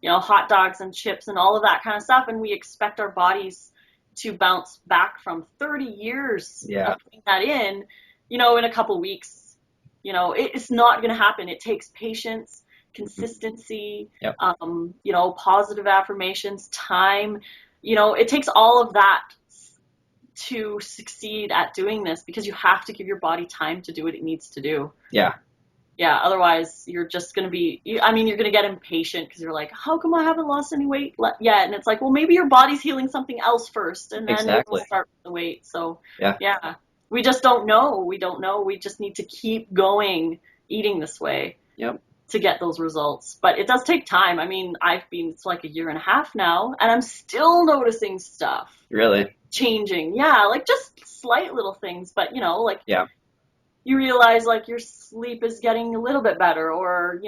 hot dogs and chips and all of that kind of stuff, and we expect our bodies to bounce back from 30 years yeah, of putting that in a couple weeks. It's not going to happen. It takes patience, consistency, yep, positive affirmations, time. It takes all of that to succeed at doing this because you have to give your body time to do what it needs to do. yeah, Yeah, otherwise you're just going to be, I mean, you're going to get impatient because you're like, how come I haven't lost any weight yet? And it's like, well, maybe your body's healing something else first and then you'll exactly, start with the weight. So, yeah, yeah, we just don't know. We don't know. We just need to keep going eating this way yep, to get those results. But it does take time. I mean, it's like a year and a half now and I'm still noticing stuff really, changing. Yeah, like just slight little things, but like yeah, you realize like your sleep is getting a little bit better or,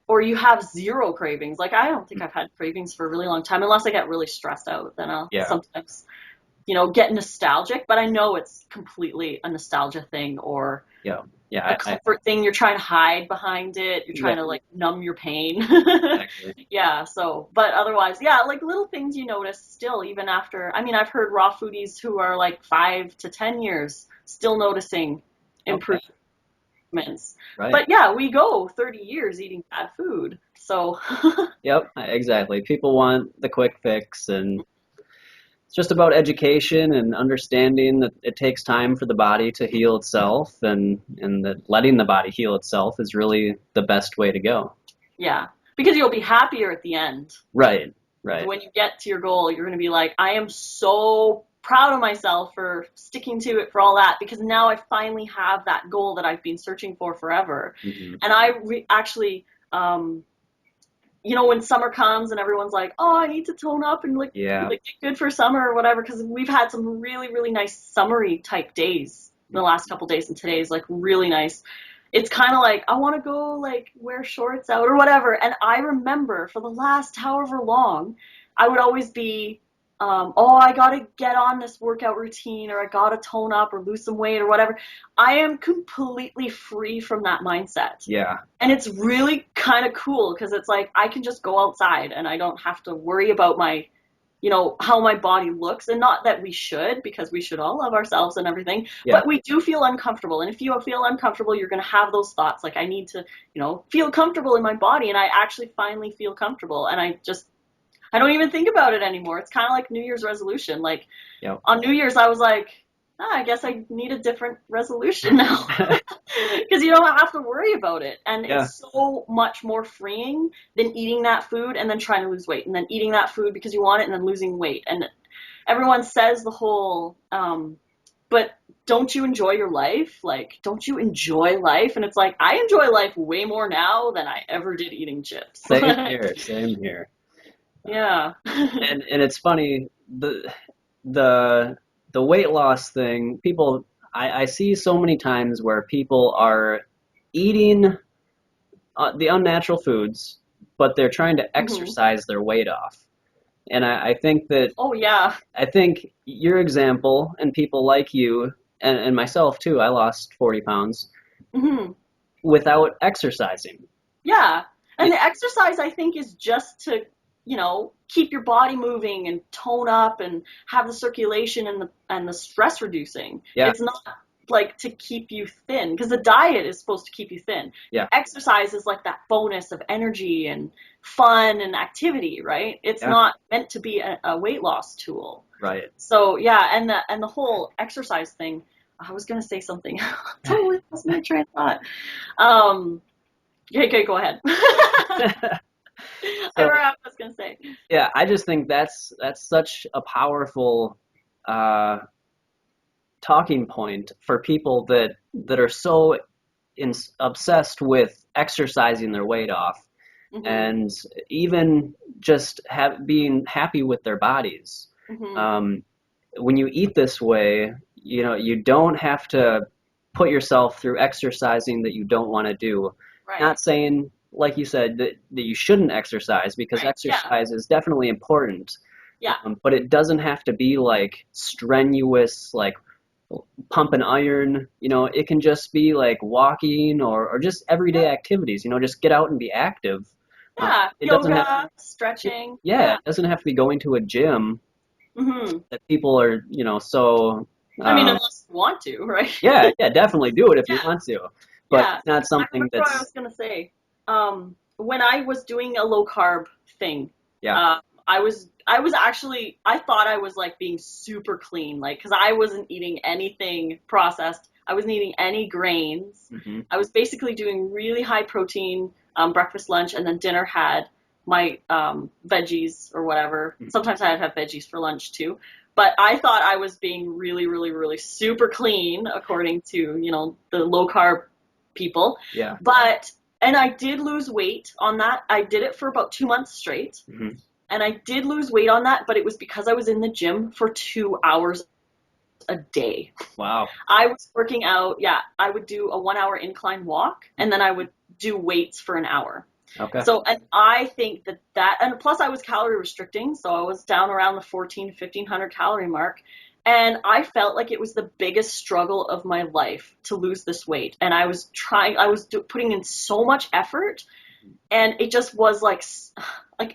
or you have zero cravings. Like I don't think I've had cravings for a really long time unless I get really stressed out. Then I'll yeah, sometimes, get nostalgic, but I know it's completely a nostalgia thing or yeah, a yeah, comfort thing. You're trying to hide behind it. You're trying yeah, to like numb your pain. exactly, Yeah. So, but otherwise, yeah, like little things you notice still, even after, I mean, I've heard raw foodies who are like 5 to 10 years still noticing okay, improvements. right, But yeah, we go 30 years eating bad food. So, yep, exactly. People want the quick fix, and it's just about education and understanding that it takes time for the body to heal itself, and that letting the body heal itself is really the best way to go. yeah, because you'll be happier at the end. Right, right, When you get to your goal, you're going to be like, I am so proud of myself for sticking to it for all that because now I finally have that goal that I've been searching for forever. hmm, And I actually, when summer comes and everyone's like, oh, I need to tone up and yeah, like get good for summer or whatever, because we've had some really, really nice summery type days the last couple days, and today is like really nice. It's kind of like I want to go like wear shorts out or whatever. And I remember for the last however long, I would always be, oh, I gotta get on this workout routine, or I gotta tone up or lose some weight or whatever. I am completely free from that mindset. Yeah. And it's really kind of cool because it's like I can just go outside and I don't have to worry about my, how my body looks. And not that we should, because we should all love ourselves and everything, Yeah. but we do feel uncomfortable. And if you feel uncomfortable, you're going to have those thoughts like, I need to, feel comfortable in my body. And I actually finally feel comfortable. And I don't even think about it anymore. It's kind of like New Year's resolution. Like Yep. on New Year's, I was like, I guess I need a different resolution now. Because you don't have to worry about it. And Yeah. it's so much more freeing than eating that food and then trying to lose weight, and then eating that food because you want it and then losing weight. And everyone says the whole, but don't you enjoy your life? Like, don't you enjoy life? And it's like, I enjoy life way more now than I ever did eating chips. Same here. Same here. Yeah. And it's funny, the weight loss thing, people, I see so many times where people are eating the unnatural foods, but they're trying to exercise their weight off. And I think that, Oh, yeah. I think your example and people like you and myself too, I lost 40 pounds without exercising. Yeah. And the exercise, I think, is just to, keep your body moving and tone up and have the circulation and the stress reducing. Yeah. It's not like to keep you thin, because the diet is supposed to keep you thin. Yeah. Exercise is like that bonus of energy and fun and activity, right? It's Yeah. not meant to be a weight loss tool. Right. So yeah, and the whole exercise thing, I was gonna say something. Totally lost my train of thought. Okay, go ahead. I remember what I was gonna say. Yeah, I just think that's such a powerful talking point for people that are so obsessed with exercising their weight off, and even just being happy with their bodies. When you eat this way, you don't have to put yourself through exercising that you don't want to do. Right. Not saying, like you said, that you shouldn't exercise, because Right, exercise is definitely important. Yeah. But it doesn't have to be like strenuous, like pump and iron. It can just be like walking or just everyday activities. Just get out and be active. Yeah, It doesn't yoga, stretching. it doesn't have to be going to a gym that people are, so. I mean, unless you want to, right? Yeah, definitely do it if you want to. But Yeah. it's not something I remember what I was gonna say. When I was doing a low carb thing, Yeah. I was actually, I thought I was like being super clean, like, because I wasn't eating anything processed. I wasn't eating any grains. I was basically doing really high protein breakfast, lunch, and then dinner had my veggies or whatever. Sometimes I'd have veggies for lunch too. But I thought I was being really, really, really super clean according to, the low carb people. Yeah. And I did lose weight on that. I did it for about 2 months straight. And I did lose weight on that, but it was because I was in the gym for 2 hours a day. Wow. I was working out. Yeah. I would do a 1 hour incline walk, and then I would do weights for an hour. Okay. So, and I think that, and plus I was calorie restricting, so I was down around the 1,500 calorie mark. And I felt like it was the biggest struggle of my life to lose this weight. And I was putting in so much effort, and it just was like, and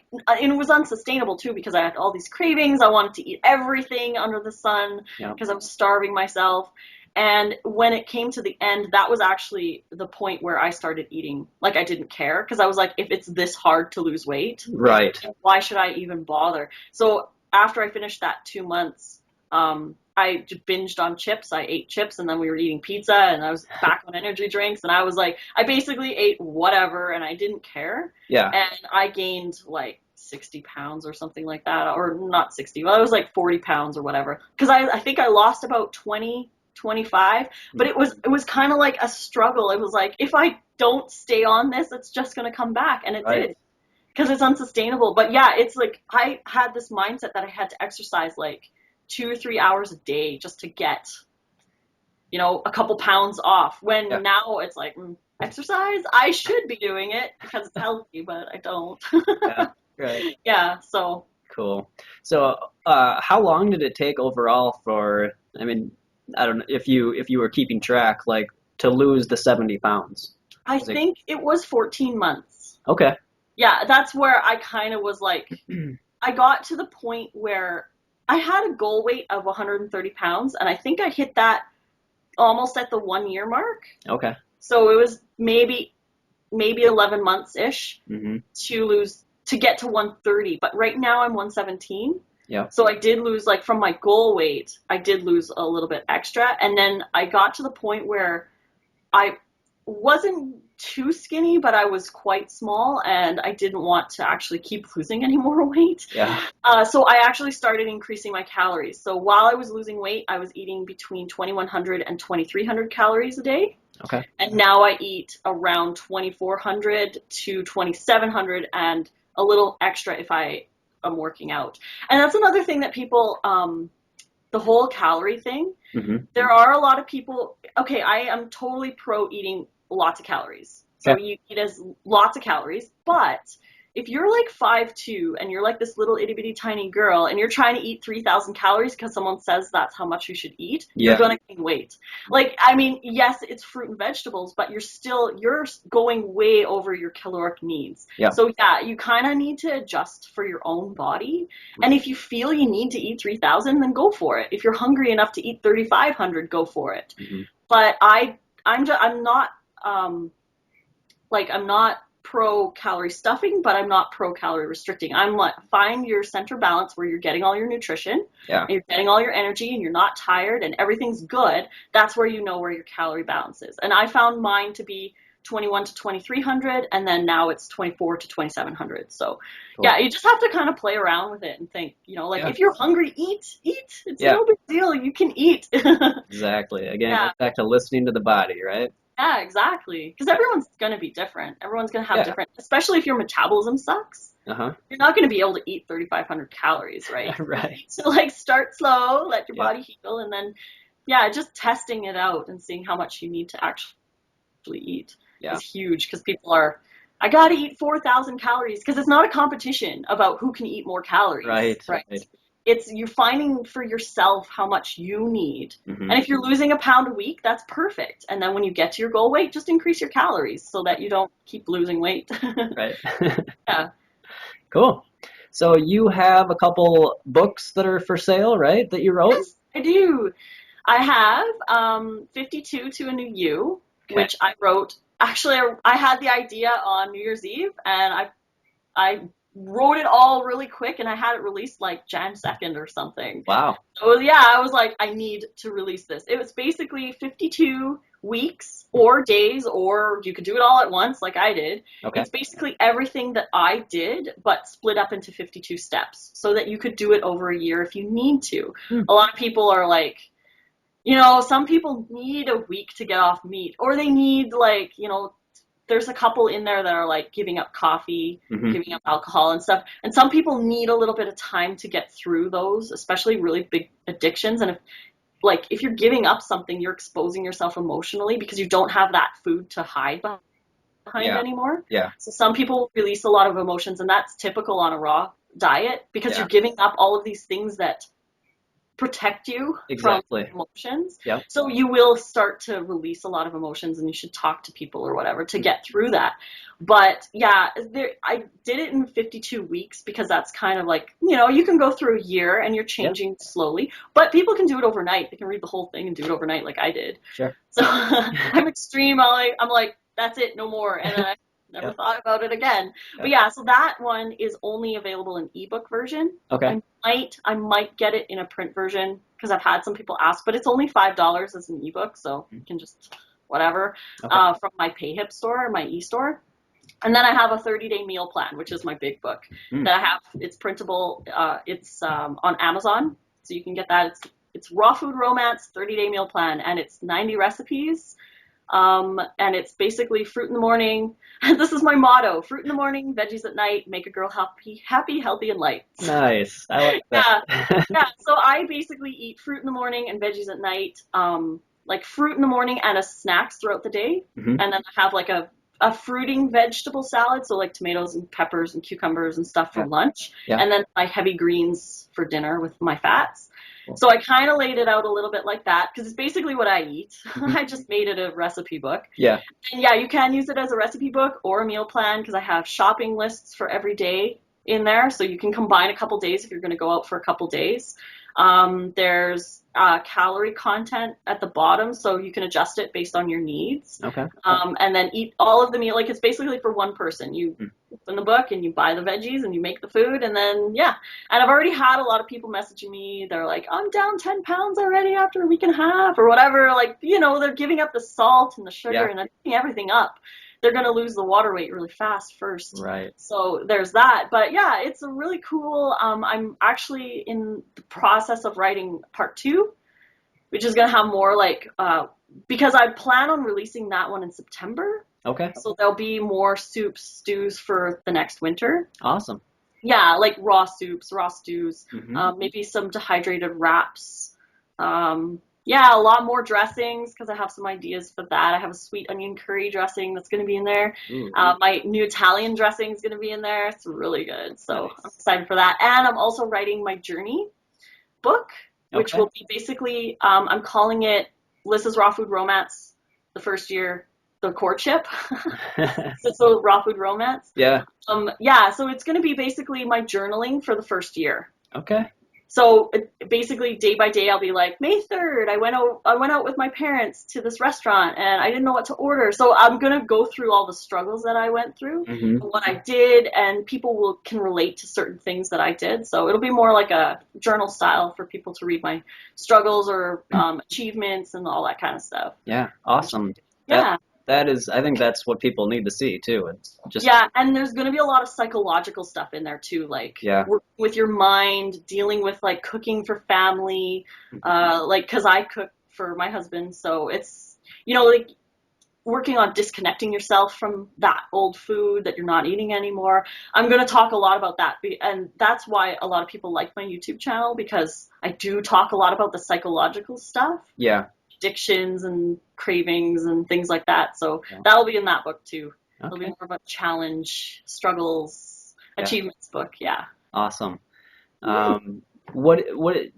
it was unsustainable too, because I had all these cravings. I wanted to eat everything under the sun because I was starving myself. And when it came to the end, that was actually the point where I started eating like I didn't care, because I was like, if it's this hard to lose weight, right, why should I even bother? So after I finished that 2 months, I binged on chips. I ate chips, and then we were eating pizza, and I was back on energy drinks, and I was like, I basically ate whatever, and I didn't care. Yeah. And I gained like 60 pounds or something like that, or not 60, well, it was like 40 pounds or whatever, because I think I lost about 25, but it was kind of like a struggle. It was like, if I don't stay on this, it's just going to come back, and it did, because it's unsustainable. But yeah, it's like I had this mindset that I had to exercise like 2 or 3 hours a day just to get a couple pounds off. Yeah. When now it's like, exercise, I should be doing it because it's healthy, but I don't. Yeah. Right. Yeah, so Cool. So, how long did it take overall for, I mean, I don't know if you were keeping track, like to lose the 70 pounds? I Was it think it was 14 months. okay? Yeah, that's where I kind of was like, I got to the point where I had a goal weight of 130 pounds, and I think I hit that almost at the 1 year mark. Okay. So it was maybe 11 months ish Mm-hmm. to get to 130. But right now I'm 117. Yeah. So I did lose, like, from my goal weight, I did lose a little bit extra. And then I got to the point where I wasn't too skinny, but I was quite small, and I didn't want to actually keep losing any more weight. Yeah. So I actually started increasing my calories. So while I was losing weight, I was eating between 2,100 and 2,300 calories a day. Okay. And now I eat around 2,400 to 2,700 and a little extra if I am working out. And that's another thing that people, the whole calorie thing, Mm-hmm. there are a lot of people, okay, I am totally pro eating lots of calories. So Okay. you eat as lots of calories, but if you're like 5'2" and you're like this little itty bitty tiny girl and you're trying to eat 3,000 calories because someone says that's how much you should eat, you're Yeah. going to gain weight. Like, I mean, yes, it's fruit and vegetables, but you're going way over your caloric needs. Yeah. So yeah, you kind of need to adjust for your own body. And if you feel you need to eat 3,000, then go for it. If you're hungry enough to eat 3,500, go for it. Mm-hmm. But I'm not, I'm not pro calorie stuffing, but I'm not pro calorie restricting. I'm like, find your center balance where you're getting all your nutrition, Yeah. and you're getting all your energy, and you're not tired, and everything's good. That's where you know where your calorie balance is. And I found mine to be 21 to 2,300, and then now it's 24 to 2,700. So Cool. yeah, you just have to kind of play around with it and think, like, Yeah. if you're hungry, eat. It's Yeah. no big deal. You can eat. Exactly. Again, it Yeah. goes back to listening to the body, right? Yeah, exactly. Because everyone's going to be different. Everyone's going to have Yeah. different, especially if your metabolism sucks. Uh-huh. You're not going to be able to eat 3,500 calories, right? Right. So, like, start slow, let your Yeah. body heal, and then, yeah, just testing it out and seeing how much you need to actually eat Yeah. is huge. Because people are, I got to eat 4,000 calories. Because it's not a competition about who can eat more calories. Right. It's you finding for yourself how much you need. Mm-hmm. And if you're losing a pound a week, that's perfect. And then when you get to your goal weight, just increase your calories so that you don't keep losing weight. Right. Yeah. Cool. So you have a couple books that are for sale, right? That you wrote? Yes, I do. I have 52 to a New You, Okay. which I wrote. Actually, I had the idea on New Year's Eve, and I wrote it all really quick, and I had it released like Jan 2nd or something. Wow. So yeah, I was like, I need to release this. It was basically 52 weeks or days, or you could do it all at once like I did. Okay. It's basically everything that I did, but split up into 52 steps so that you could do it over a year if you need to. A lot of people are like, some people need a week to get off meat, or they need, like, there's a couple in there that are like giving up coffee, Mm-hmm. giving up alcohol and stuff. And some people need a little bit of time to get through those, especially really big addictions. And if you're giving up something, you're exposing yourself emotionally because you don't have that food to hide behind Yeah. anymore. Yeah. So some people release a lot of emotions, and that's typical on a raw diet because Yeah. you're giving up all of these things that protect you Exactly. from emotions. Yep. So you will start to release a lot of emotions, and you should talk to people or whatever to get through that. But yeah, I did it in 52 weeks because that's kind of like, you can go through a year and you're changing slowly, but people can do it overnight. They can read the whole thing and do it overnight like I did. Sure. So I'm extreme. I'm like, that's it, no more. And then I never thought about it again. Yep. But yeah, so that one is only available in ebook version. Okay. I might get it in a print version because I've had some people ask, but it's only $5 as an ebook, so you can just whatever. Okay. From my PayHip store, my e-store. And then I have a 30-day meal plan, which is my big book that I have. It's printable. It's on Amazon, so you can get that. It's Raw Food Romance 30-day meal plan, and it's 90 recipes. And it's basically fruit in the morning. This is my motto: fruit in the morning, veggies at night, make a girl happy, healthy, and light. Nice. I like that. Yeah. So I basically eat fruit in the morning and veggies at night. like fruit in the morning and a snacks throughout the day. Hmm. And then I have like a fruiting vegetable salad, so like tomatoes and peppers and cucumbers and stuff for Yeah. lunch. Yeah. And then my heavy greens for dinner with my fats. Cool. So I kind of laid it out a little bit like that because it's basically what I eat. Hmm. I just made it a recipe book. Yeah. And yeah, you can use it as a recipe book or a meal plan because I have shopping lists for every day in there. So you can combine a couple days if you're going to go out for a couple days. There's calorie content at the bottom, so you can adjust it based on your needs. Okay. And then eat all of the meal. Like it's basically for one person. You open the book and you buy the veggies and you make the food, and then yeah. And I've already had a lot of people messaging me. They're like, I'm down 10 pounds already after a week and a half or whatever. Like, you know, they're giving up the salt and the sugar Yeah. and they're picking everything up. They're going to lose the water weight really fast first. Right. So there's that. But yeah, it's a really cool. I'm actually in the process of writing part 2, which is going to have more like, because I plan on releasing that one in September. Okay. So there'll be more soups, stews for the next winter. Awesome. Yeah, like raw soups, raw stews, Hmm. maybe some dehydrated wraps. Yeah, a lot more dressings because I have some ideas for that. I have a sweet onion curry dressing that's going to be in there. Ooh. My new Italian dressing is going to be in there. It's really good. So Nice. I'm excited for that. And I'm also writing my journey book, which Okay. will be basically, I'm calling it Lissa's Raw Food Romance, the first year, the courtship. So raw food romance. Yeah. Yeah, so it's going to be basically my journaling for the first year. Okay. So basically, day by day, I'll be like, May 3rd, I went out with my parents to this restaurant, and I didn't know what to order. So I'm gonna go through all the struggles that I went through, Hmm. what I did, and people can relate to certain things that I did. So it'll be more like a journal style for people to read my struggles or achievements and all that kind of stuff. Yeah. Awesome. Yeah. That is, I think that's what people need to see too. It's just, Yeah, and there's going to be a lot of psychological stuff in there too, like yeah. working with your mind, dealing with like cooking for family, like because I cook for my husband, so it's, you know, like working on disconnecting yourself from that old food that you're not eating anymore. I'm going to talk a lot about that, and that's why a lot of people like my YouTube channel, because I do talk a lot about the psychological stuff. Yeah. Addictions and cravings and things like that. So Yeah. that'll be in that book too. It'll be Okay. more of a challenge, struggles, Yeah. achievements book. Yeah. Awesome. What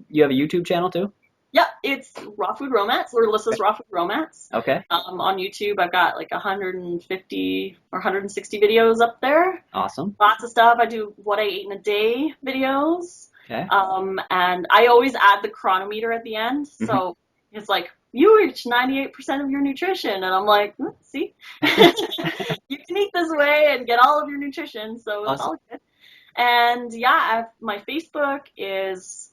you have a YouTube channel too? Yeah, it's Raw Food Romance, or Alyssa's Raw Food Romance. Okay. On YouTube, I've got like 150 or 160 videos up there. Awesome. Lots of stuff. I do what I ate in a day videos. Okay. And I always add the chronometer at the end. Mhm. So it's like, you reached 98% of your nutrition. And I'm like, see, you can eat this way and get all of your nutrition. So it's Awesome. all good. And yeah, my Facebook is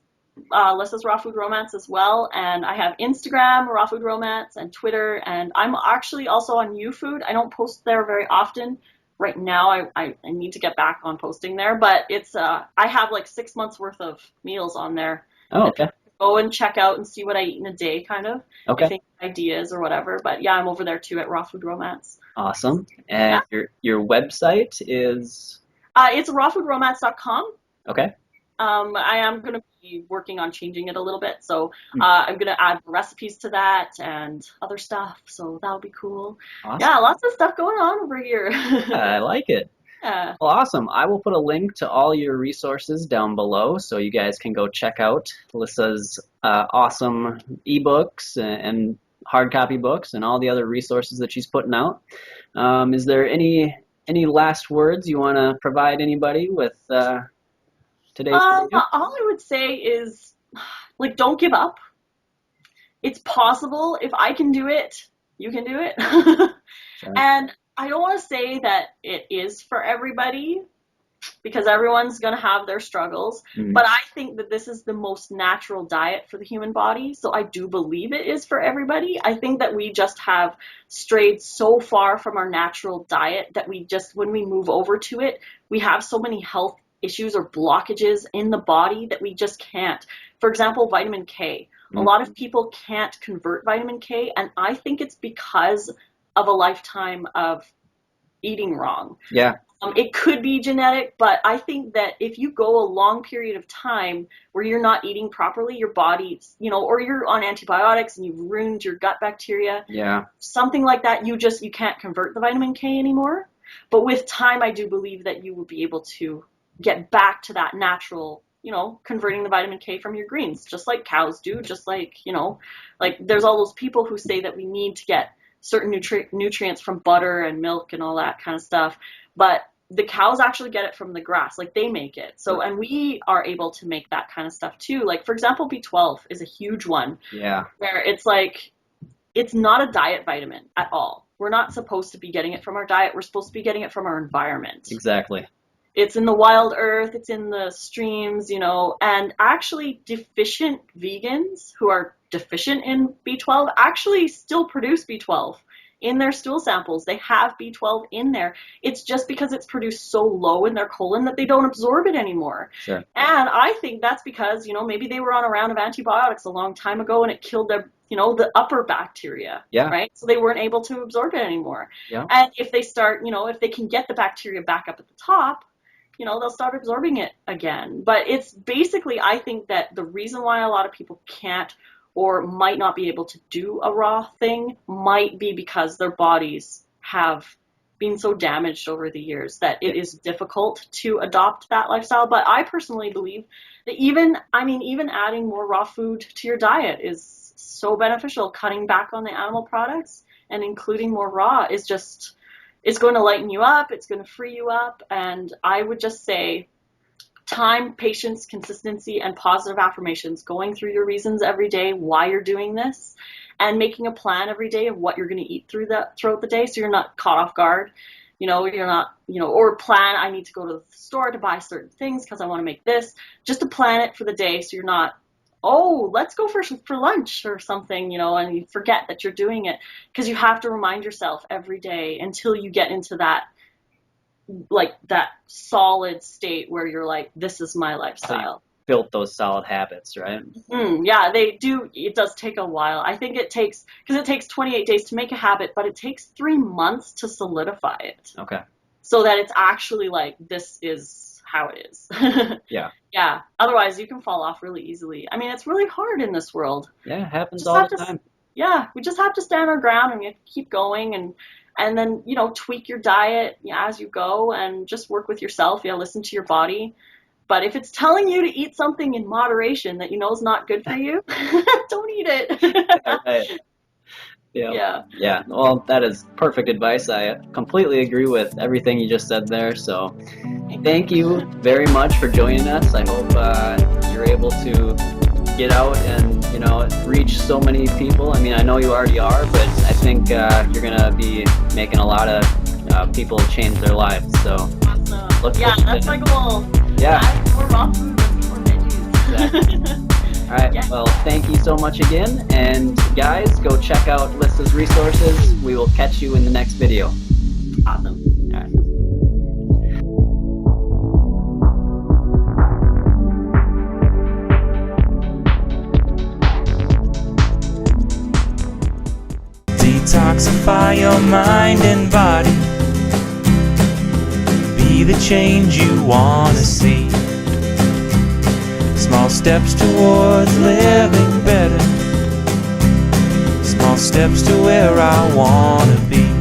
Lissa's Raw Food Romance as well. And I have Instagram, Raw Food Romance, and Twitter. And I'm actually also on YouFood. I don't post there very often. Right now, I need to get back on posting there. But it's I have like 6 months worth of meals on there. Oh, okay. Go and check out and see what I eat in a day, kind of. Okay. I think ideas or whatever. But yeah, I'm over there too at Raw Food Romance. Awesome. And your website is? It's rawfoodromance.com. Okay. I am going to be working on changing it a little bit. So I'm going to add recipes to that and other stuff. So that'll be cool. Awesome. Yeah, lots of stuff going on over here. I like it. Yeah. Well, awesome. I will put a link to all your resources down below so you guys can go check out Lissa's awesome ebooks and hard copy books and all the other resources that she's putting out. Is there any last words you want to provide anybody with today's video? All I would say is, like, don't give up. It's possible. If I can do it, you can do it. Sure. And I don't want to say that it is for everybody, because everyone's going to have their struggles. Mhm. But I think that this is the most natural diet for the human body. So I do believe it is for everybody. I think that we just have strayed so far from our natural diet that we just, when we move over to it, we have so many health issues or blockages in the body that we just can't. For example, vitamin K. A lot of people can't convert vitamin K, and I think it's because of a lifetime of eating wrong. Yeah. It could be genetic, but I think that if you go a long period of time where you're not eating properly, your body, or you're on antibiotics and you've ruined your gut bacteria, Yeah. something like that, you can't convert the vitamin K anymore. But with time, I do believe that you will be able to get back to that natural, converting the vitamin K from your greens, just like cows do, just like, like there's all those people who say that we need to get certain nutrients from butter and milk and all that kind of stuff. But the cows actually get it from the grass, like they make it. So, and we are able to make that kind of stuff too. Like, for example, B12 is a huge one. Yeah. Where it's like, it's not a diet vitamin at all. We're not supposed to be getting it from our diet. We're supposed to be getting it from our environment. Exactly. It's in the wild earth, it's in the streams, and actually deficient vegans who are deficient in B12 actually still produce B12 in their stool samples. They have B12 in there. It's just because it's produced so low in their colon that they don't absorb it anymore. Sure. And I think that's because, maybe they were on a round of antibiotics a long time ago and it killed their, the upper bacteria. Yeah. Right? So they weren't able to absorb it anymore. Yeah. And if they start, if they can get the bacteria back up at the top, they'll start absorbing it again. But it's basically, I think that the reason why a lot of people can't or might not be able to do a raw thing might be because their bodies have been so damaged over the years that it is difficult to adopt that lifestyle. But I personally believe that even adding more raw food to your diet is so beneficial. Cutting back on the animal products and including more raw is just, it's going to lighten you up, it's going to free you up, and I would just say time, patience, consistency, and positive affirmations, going through your reasons every day why you're doing this, and making a plan every day of what you're going to eat throughout the day so you're not caught off guard. You're not, or plan, I need to go to the store to buy certain things because I want to make this. Just to plan it for the day so you're not, oh, let's go for lunch or something, and you forget that you're doing it, because you have to remind yourself every day until you get into that, like that solid state where you're like, this is my lifestyle. Built those solid habits, right? Yeah, they do. It does take a while. I think it takes 28 days to make a habit, but it takes 3 months to solidify it. Okay. So that it's actually like, this is how it is. Yeah. Yeah. Otherwise, you can fall off really easily. I mean, it's really hard in this world. Yeah, it happens all the time. Yeah, we just have to stand our ground and we have to keep going and then, tweak your diet as you go and just work with yourself. Listen to your body. But if it's telling you to eat something in moderation that is not good for you, don't eat it. Right. Yeah. Yeah. Well, that is perfect advice. I completely agree with everything you just said there. So thank you very much for joining us. I hope you're able to get out and, reach so many people. I mean, I know you already are, but I think you're going to be making a lot of people change their lives. So awesome. Yeah, that's my goal. Yeah. More raw food, more veggies. Exactly. All right, yeah. Well, thank you so much again. And guys, go check out Lissa's resources. We will catch you in the next video. Awesome. All right. Detoxify your mind and body. Be the change you want to see. Small steps towards living better. Small steps to where I want to be.